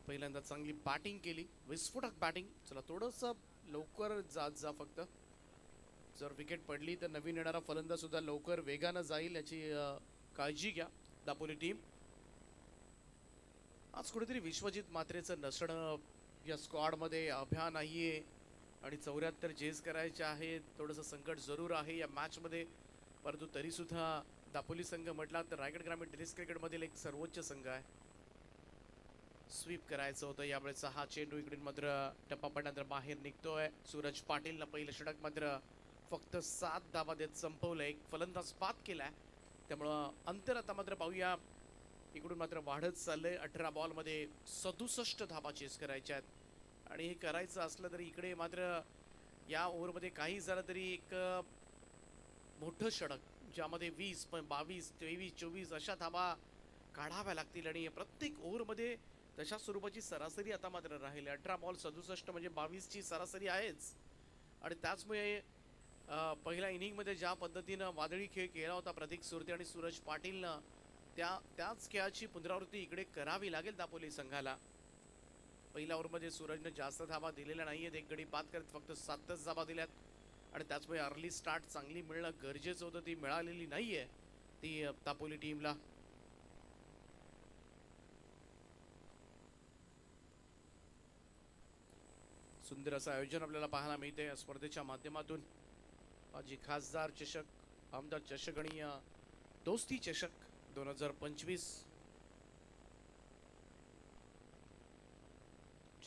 पहिल्यांदा चांगली बॅटिंग केली, विस्फोटक बॅटिंग. चला थोडंसं लवकर जात जा, फक्त जर विकेट पडली तर नवीन येणारा फलंदाज सुद्धा लवकर वेगानं जाईल याची काळजी घ्या दापोली टीम. आज कुठेतरी विश्वजित मात्रेचं नसणं या स्क्वॉडमध्ये अभ्या नाहीये आणि 74 चेस करायचे आहे. थोडंसं संकट जरूर आहे या मॅचमध्ये, परंतु तरी सुद्धा दापोली संघ म्हटला तर रायगड ग्रामीण टेनिस क्रिकेटमधील एक सर्वोच्च संघ आहे. स्वीप करायचं होतं यावेळेचा हा चेंडू इकडून मात्र टप्पा पडल्यानंतर बाहेर निघतोय. सूरज पाटीलनं पहिलं षटक मात्र फक्त 7 धावा देत संपवलं. एक फलंदाज बाद केलाय, त्यामुळं अंतर आता मात्र पाहूया इकडून मात्र वाढत चाललंय. 18 बॉलमध्ये 67 धावा चेस करायच्या आहेत आणि हे करायचं असलं तरी इकडे मात्र या ओव्हरमध्ये काही झालं तरी एक मोठं षटक ज्यामध्ये 20, 22, 23, 24 अशा धावा काढाव्या लागतील आणि प्रत्येक ओव्हरमध्ये तशा स्वरूपाची सरासरी आता मात्र राहिली. 18 बॉल 67 म्हणजे 22ची सरासरी आहेच आणि त्याचमुळे पहिल्या इनिंगमध्ये ज्या पद्धतीनं वादळी खेळ केला होता प्रतीक सुरते आणि सूरज पाटीलनं त्याच खेळाची पुनरावृत्ती इकडे करावी लागेल दापोली संघाला. पहिल्या ओव्हरमध्ये सूरजने जास्त धावा दिलेल्या नाहीयेत, एक गडी बाद करत फक्त 7च धावा दिल्यात आणि त्याचमुळे अर्ली स्टार्ट चांगली मिळणं गरजेचं होतं, ती मिळालेली नाहीये ती दापोली टीमला. सुंदर असं आयोजन आपल्याला पाहायला मिळते या स्पर्धेच्या माध्यमातून. माजी खासदार चषक, आमदार चषक आणि दोस्ती चषक 2025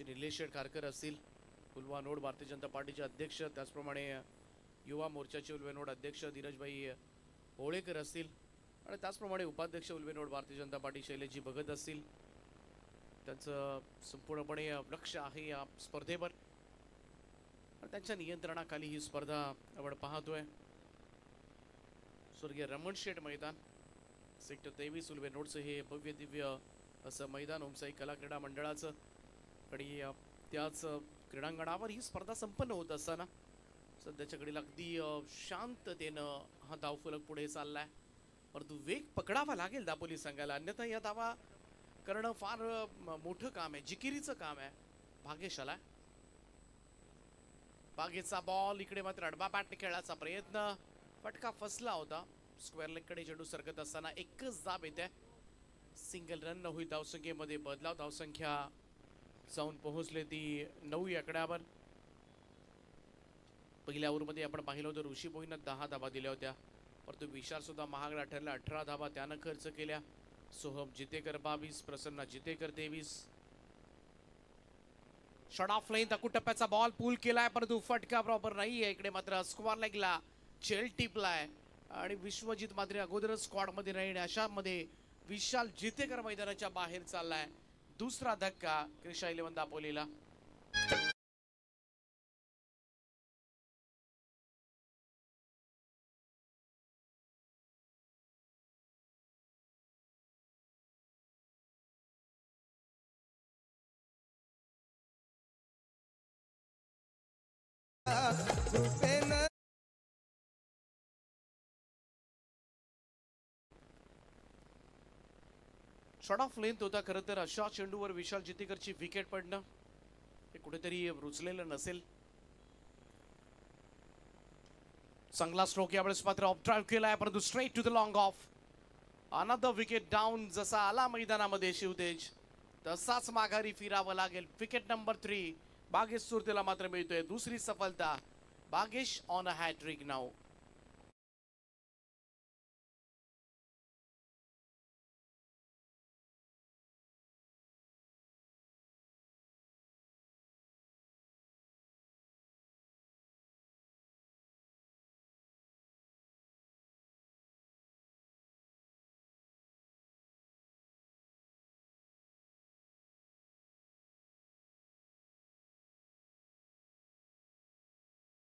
निलेश शेठ खारकर असतील, उल्वा नोड भारतीय जनता पार्टीचे अध्यक्ष, त्याचप्रमाणे युवा मोर्चाचे उल्वे नोड अध्यक्ष धीरजभाई होळेकर असतील आणि त्याचप्रमाणे उपाध्यक्ष उल्वे नोड भारतीय जनता पार्टी शैलेशजी भगत असतील. त्यांचं संपूर्णपणे लक्ष आहे या स्पर्धेवर आणि त्यांच्या नियंत्रणाखाली ही स्पर्धा आपण पाहतोय. स्वर्गीय रमण शेठ मैदान, सेक्टर 23 उल्वे नोडचं हे भव्य दिव्य असं मैदान ओमसाई कला क्रीडा मंडळाचं आणि त्याच क्रीडांगणावर ही स्पर्धा संपन्न होत असताना सध्याच्या घडीला अगदी शांततेनं हा धावफलक पुढे चाललाय. परंतु वेग पकडावा लागेल दापोली संघाला, अन्यथा या धावा करणं फार मोठं काम आहे, जिकिरीचं काम आहे. भागेश आला, बागेचा बॉल इकडे मात्र अडबा बॅटने खेळायचा प्रयत्न, फटका फसला होता. स्क्वेअर लेग कडे चेंडू सरकत असताना एकच धाव येते, सिंगल रन होईल. धावसंख्येमध्ये बदलाव, धावसंख्या जाऊन पोहोचले ती 9 या आकड्यावर. पहिल्या ओव्हरमध्ये आपण पाहिलं होतं ऋषी भोईनं 10 धावा दिल्या होत्या, परंतु विशाल सुद्धा महागडा ठरला. 18 धावा त्यानं खर्च केल्या. Soham Jitekar 22, Prasanna Jitekar 23. Shot off line तकू टप्प्याचा बॉल पूल केलाय परंतु फटका प्रॉपर नाहीये. इकडे मात्र स्क्वेअर लेगला चेल टिपलाय आणि विश्वजित मात्र अगोदरच स्क्वॉड मध्ये राहील. अशामध्ये विशाल जितेकर मैदानाच्या बाहेर चाललाय. दुसरा धक्का क्रिशा 11 दापोलीला. शॉट ऑफ लेंथ होता खरं तर. अशा चेंडूवर विशाल जितेकरची विकेट पडणं हे कुठेतरी रुचलेलं नसेल. चांगला स्ट्रोक यावेळेस मात्र ऑफ ड्राईव्ह केलाय परंतु straight to the long off. Another wicket down. जसा आला मैदानामध्ये शिवतेज तसाच माघारी फिरावं लागेल. विकेट नंबर 3 बागेश सुरतेला मात्र मिळतोय. दुसरी सफलता. Bagesh on a hat trick now.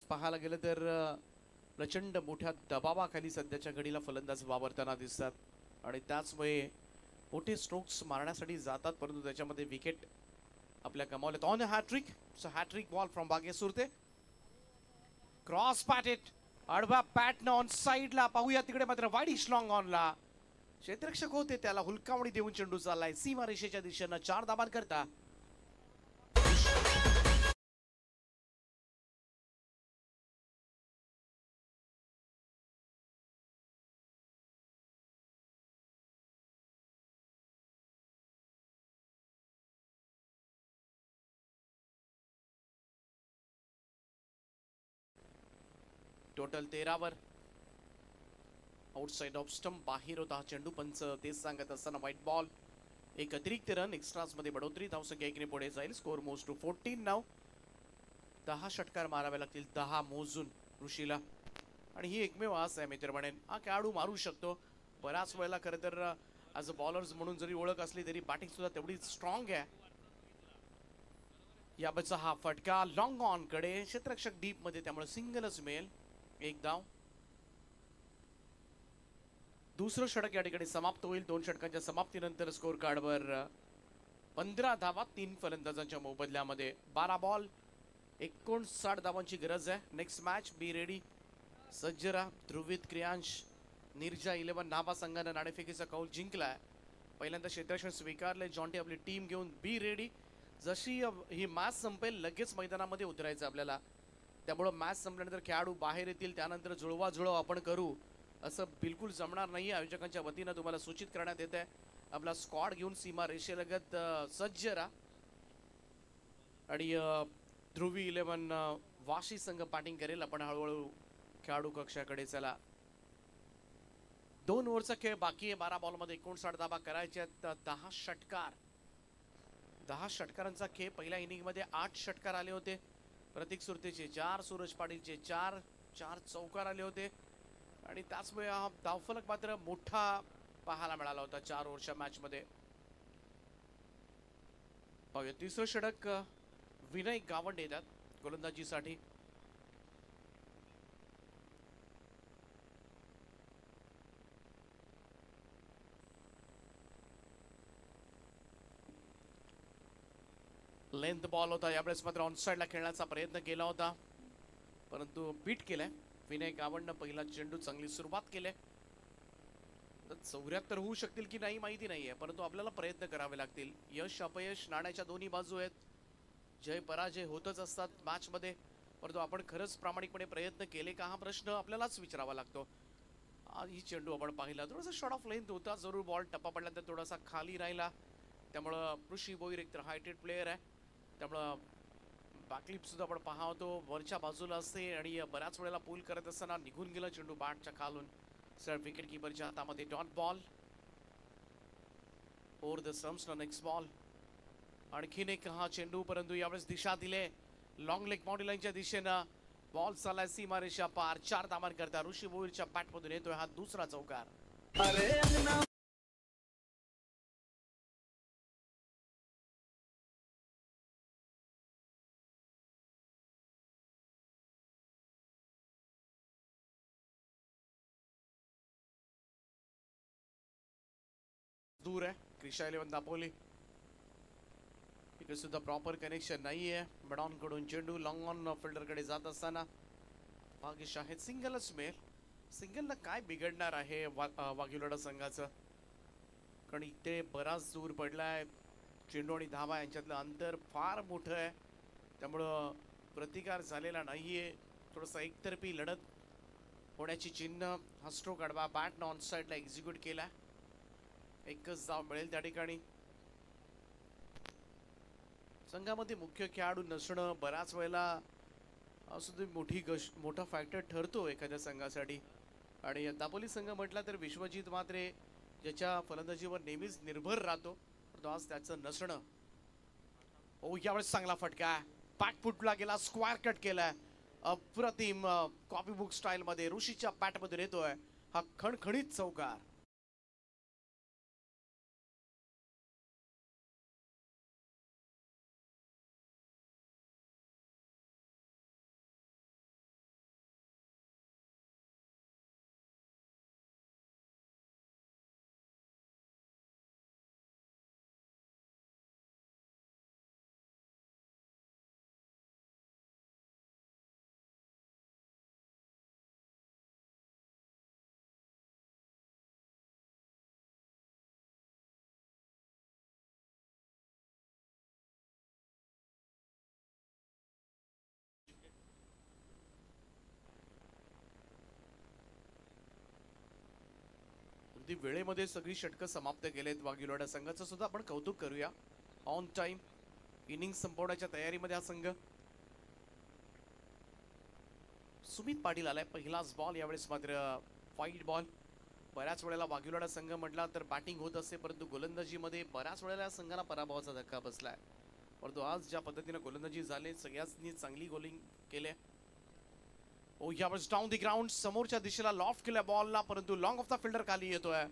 पाहायला गेलं तर प्रचंड मोठ्या दबावाखाली सध्याच्या घडीला फलंदाज वावरताना दिसतात आणि त्याचमुळे मोठे स्ट्रोक्स मारण्यासाठी जातात परंतु त्याच्यामध्ये विकेट आपल्या गमावल्यात. On a hat trick. So hat trick ball from Bagesh Surte. Cross batted आडवा पॅटन ऑन साइडला. पाहूया तिकडे मात्र वाईडिश लॉंग ऑनला. क्षेत्ररक्षक होते त्याला हुलकावणी देऊन चेंडू चाललाय सीमा रेषेच्या दिशेनं 4 धाबां करता. टोटल 13 वर. आउटसाइड ऑफ स्टंप बाहेर होता हा चेंडू. पंच तेच सांगत असताना व्हाईट बॉल. एक अतिरिक्त रन एक्स्ट्राज मध्ये बढोतरी. धावसंख्या 1 ने पुढे जाईल. स्कोर मोज टू 14 नाव. 10 षटकार मारावे लागतील 10 मोजून ऋषीला आणि ही एकमेव आस आहे मित्र म्हणेन. हा खेळाडू मारू शकतो. बऱ्याच वेळेला खरं तर ॲज अ बॉलर्स म्हणून जरी ओळख असली तरी बॅटिंग सुद्धा तेवढीच स्ट्रॉंग आहे. याबाबतचा हा फटका लॉंग ऑन कडे. क्षेत्ररक्षक डीप मध्ये त्यामुळे सिंगलच मिळेल. 1 धाव. दुसरं षटक या ठिकाणी समाप्त होईल. 2 षटकांच्या समाप्तीनंतर स्कोर कार्डवर 15 धावा 3 फलंदाजांच्या मोबदल्यामध्ये. 12 बॉल 59 धावांची गरज आहे. Next match. Be ready. सज्ज राहा. ध्रुवित, क्रियांश, निर्जा 11 नाभा संघानं नाणेफेकीचा कौल जिंकलाय. पहिल्यांदा क्षेत्ररक्षण स्वीकारले. जॉन्टी आपली टीम घेऊन बी रेडी. जशी ही मॅच संपेल लगेच मैदानामध्ये उतरायचं आपल्याला. त्यामुळे मॅच संपल्यानंतर खेळाडू बाहेर येतील त्यानंतर जुळवाजुळव आपण करू असं बिलकुल जमणार नाही. आयोजकांच्या वतीनं तुम्हाला सूचित करण्यात येत आहे. आपला स्क्वॉड घेऊन सीमा रेषेलगत सज्ज राहा. आणि ध्रुवी 11 वाशी संघ बॅटिंग करेल. आपण हळूहळू खेळाडू कक्षाकडे चला. 2 ओव्हरचा खेळ बाकी आहे. 12 बॉलमध्ये 59 धावा करायच्या आहेत. 10 षटकार. 10 षटकारांचा खेळ. पहिल्या इनिंगमध्ये 8 षटकार आले होते. प्रतीक सुरतेचे 4, सूरज पाटीलचे 4 चौकार आले होते आणि त्याचमुळे हा धावफलक मात्र मोठा पाहायला मिळाला होता 4 ओव्हरच्या मॅच मध्ये. पाहूया तिसरं षटक. विनय गावंडे येतात गोलंदाजीसाठी. लेंथ बॉल होता. यावेळेस मात्र ऑनसाइडला खेळण्याचा प्रयत्न केला होता परंतु बीट केलाय. विनय गावंडनं पहिला चेंडू. चांगली सुरुवात केली. 74 होऊ शकतील की नाही माहिती नाहीये परंतु आपल्याला प्रयत्न करावे लागतील. यश अपयश नाण्याच्या दोन्ही बाजू आहेत. जय पराजय होतच असतात मॅच मध्ये परंतु आपण खरंच प्रामाणिकपणे प्रयत्न केले का हा प्रश्न आपल्यालाच विचारावा लागतो. ही चेंडू आपण पाहिला थोडासा शॉर्ट ऑफ लेंथ होता. जरूर बॉल टप्पा पडल्यानंतर थोडासा खाली राहिला. त्यामुळं ऋषी बोईर एकतर हायटेड प्लेयर आहे त्यामुळं बॅकलिप सुद्धा आपण पाहतो वरच्या बाजूला असते आणि बऱ्याच वेळेला पूल करत असताना निघून गेला चेंडू बॅटच्या खालून. सर विकेट कीपरच्या हातामध्ये dot ball. Over the stumps. Next ball. आणखीन एक हा चेंडू, परंतु यावेळेस दिशा दिले लॉंग लेग बाउंड्री लाईनच्या दिशेनं. बॉल चाललाय सीमारेषा पार. 4 धावांकरता करता ऋषी भोईरच्या बॅटमधून येतोय हा दुसरा चौकार. दूर आहे क्रिशा 11 दापोली. इकडे सुद्धा प्रॉपर कनेक्शन नाहीये. बडॉन कडून चेंडू लॉंग ऑन फिल्डर कडे जात असताना भाग्यश आहेत. सिंगलच मिळेल. सिंगलला काय बिघडणार आहे वाघिवडा संघाचं, कारण इथे बराच दूर पडलाय. चेंडू आणि धावा यांच्यातलं अंतर फार मोठं आहे, त्यामुळं प्रतिकार झालेला नाहीये. थोडंसं एकतर्फी लढत होण्याची चिन्ह. हा स्ट्रोक आडवा बॅट नॉन साईडला एक्झिक्यूट केला. एकच धाव मिळेल त्या ठिकाणी. संघामध्ये मुख्य खेळाडू नसणं बऱ्याच वेळेला मोठा फॅक्टर ठरतो एखाद्या संघासाठी. आणि दापोली संघ म्हटला तर विश्वजित म्हात्रे ज्याच्या फलंदाजीवर नेहमीच निर्भर राहतो, परंतु आज त्याचं नसणं. यावेळेस चांगला फटका. बॅकफुटला गेला, स्क्वायर कट केलाय. अप्रतिम कॉपी बुक स्टाईल मध्ये ऋषीच्या बॅटमधून येतोय हा खणखणीत चौकार. अगदी वेळेमध्ये सगळी षटकं समाप्त केलेत वाघिवडा संघाचं सुद्धा आपण कौतुक करूया. ऑन टाइम इनिंग संपवण्याच्या तयारीमध्ये हा संघ. सुमित पाटील आलाय. पहिलाच बॉल यावेळेस मात्र वाईड बॉल. बऱ्याच वेळेला वाघिवडा संघ म्हटला तर बॅटिंग होत असते, परंतु गोलंदाजीमध्ये बऱ्याच वेळेला संघाला पराभवाचा धक्का बसलाय. परंतु आज ज्या पद्धतीने गोलंदाजी झाली सगळ्यांनी चांगली बॉलिंग केले. यावेळेस डाऊन दी ग्राउंड समोरच्या दिशेला लॉफ्ट केल्या बॉलला, परंतु लॉंग ऑफ द फिल्डर खाली येतोय.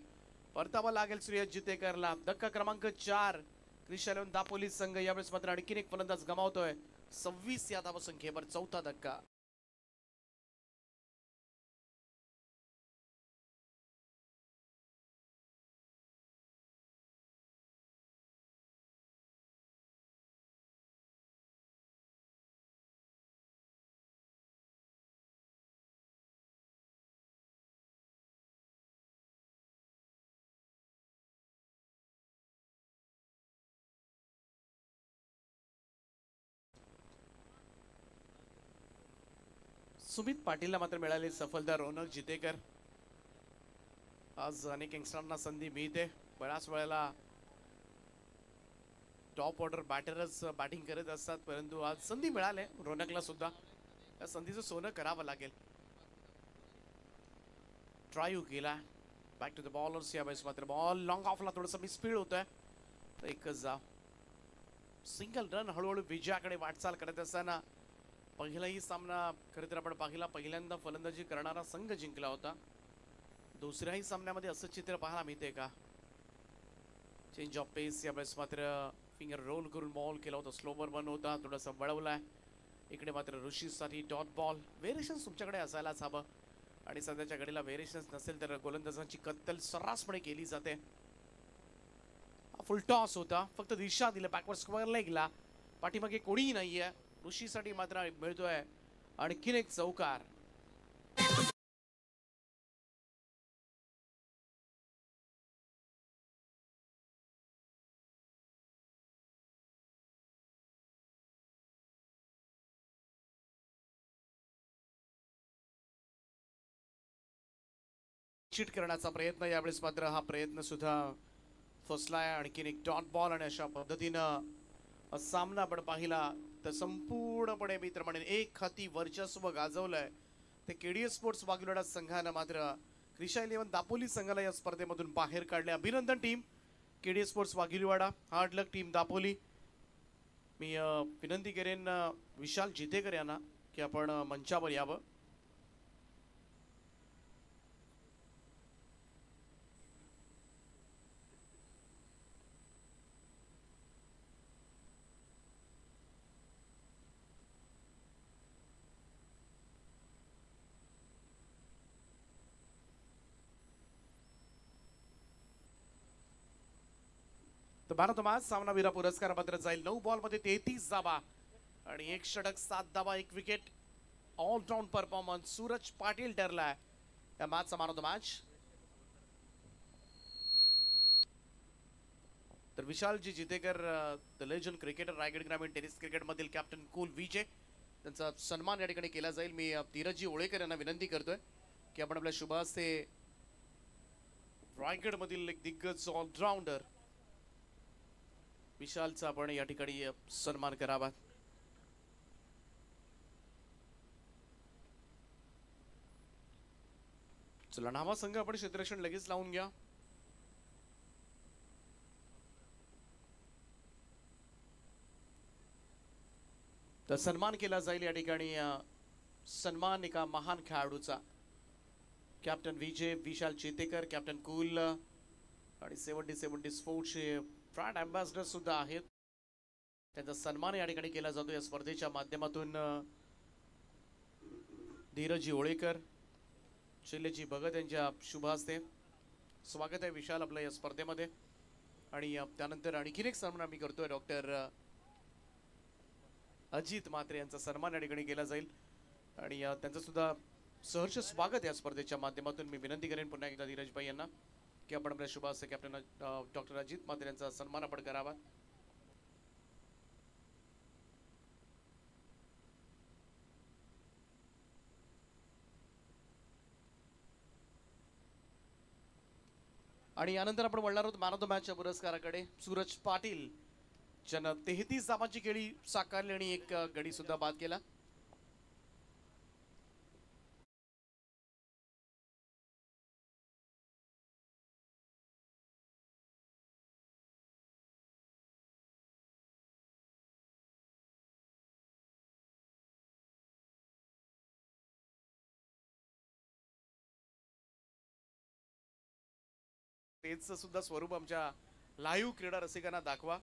परतावा लागेल श्रेयस जितेकरला. धक्का क्रमांक 4. क्रिशा 11 दापोली संघ यावेळेस मात्र आणखीन एक फलंदाज गमावतोय. 26 या धावसंख्येवर चौथा धक्का. सुमित पाटीलला मात्र मिळाली सफलता. रौनक जितेकर. आज अनेक यंगस्टरांना संधी मिळते. बऱ्याच वेळेला टॉप ऑर्डर बॅटरच बॅटिंग करत असतात, परंतु आज संधी मिळाली रौनकला सुद्धा. या संधीचं सोनं करावं लागेल. ट्राय केला. Back to the bowlers. यावेळेस मात्र बॉल लॉंग ऑफला थोडंसं मिसफील्ड होतोय. एकच जाव. Single run. हळूहळू विजयाकडे वाटचाल करत असताना पहिलाही सामना खरं तर आपण पाहिला पहिल्यांदा फलंदाजी करणारा संघ जिंकला होता. दुसऱ्याही सामन्यामध्ये असं चित्र पाहायला मिळते का? चेंज ऑफ पेस. यावेळेस मात्र फिंगर रोल करून बॉल केला होता. स्लोवर बन होता, थोडासा वळवलाय. इकडे मात्र ऋषीसाठी डॉट बॉल. व्हेरिएशन्स तुमच्याकडे असायलाच हवं, आणि सध्याच्या घडीला व्हेरिएशन्स नसेल तर गोलंदाजांची कत्तल सर्रासपणे केली जाते. फुल टॉस होता, फक्त दिशा दिलं बॅकवर्ड स्क्वेअर लेगला. पाठीमागे कोणीही नाहीये. ऋषीसाठी मात्र मिळतोय आणखीन एक चौकार. चिट करण्याचा प्रयत्न. यावेळेस मात्र हा प्रयत्न सुद्धा फसलाय. आणखीन एक डॉट बॉल. आणि अशा पद्धतीनं सामना आपण पाहिला तर संपूर्णपणे मी तर म्हणेन एक हाती वर्चस्व गाजवलंय ते केडीएस स्पोर्ट्स वाघिवडा संघानं. मात्र क्रिशा 11 दापोली संघाला या स्पर्धेमधून बाहेर काढले. अभिनंदन टीम केडीएस स्पोर्ट्स वाघिवडा. हार्ड लक टीम दापोली. मी विनंती करेन विशाल जितेकर यांना की आपण मंचावर यावं. तर मॅन ऑफ द मॅच सामनावीरा पुरस्कार पत्र जाईल 9 बॉलमध्ये 33 धावा आणि 1 षटक 7 धावा 1 wicket. All round performance Suraj Patil ठरलाय या मॅचचा मॅन ऑफ द मॅच. तर Vishalji Jitekar the legend cricketer Raigad ग्रामीण टेनिस क्रिकेट मधील कॅप्टन कूल विजय त्यांचा सन्मान या ठिकाणी केला जाईल. मी धीरजजी ओळेकर यांना विनंती करतोय की आपण आपल्या शुभ हस्ते रायगड मधील एक दिग्गज ऑलराऊंडर विशालचा आपण या ठिकाणी सन्मान करावा. चला नावा संघ आपण क्षेत्ररक्षण लगेच लावून घ्या. तर सन्मान केला जाईल या ठिकाणी सन्मान एका महान खेळाडूचा. कॅप्टन विजय विशाल चेतेकर, कॅप्टन कूल आणि 70 स्पोर्ट्सचे ब्रँड अँबॅसेडर सुद्धा आहेत. त्यांचा सन्मान या ठिकाणी केला जातो या स्पर्धेच्या माध्यमातून. धीरजी ओळेकर, शैलेजी भगत यांच्या शुभ हस्ते स्वागत आहे विशाल आपलं या स्पर्धेमध्ये. आणि त्यानंतर आणखीन एक सन्मान आम्ही करतोय. डॉक्टर अजित म्हात्रे यांचा सन्मान या ठिकाणी केला जाईल आणि त्यांचं सुद्धा सहर्ष स्वागत या स्पर्धेच्या माध्यमातून. मी विनंती करेन पुन्हा एकदा धीरजभाई यांना की आपण आपल्या शुभ हस्ते कॅप्टन डॉक्टर अजित म्हात्रे यांचा सन्मान आपण करावा. आणि यानंतर आपण वळणार आहोत मॅन ऑफ द मॅचच्या पुरस्काराकडे. सूरज पाटील ज्यानं 33 धावांची खेळी साकारली आणि एक गडी सुद्धा बाद केला. तेच सुद्धा स्वरूप आमच्या लाईव्ह क्रीडा रसिकांना दाखवा.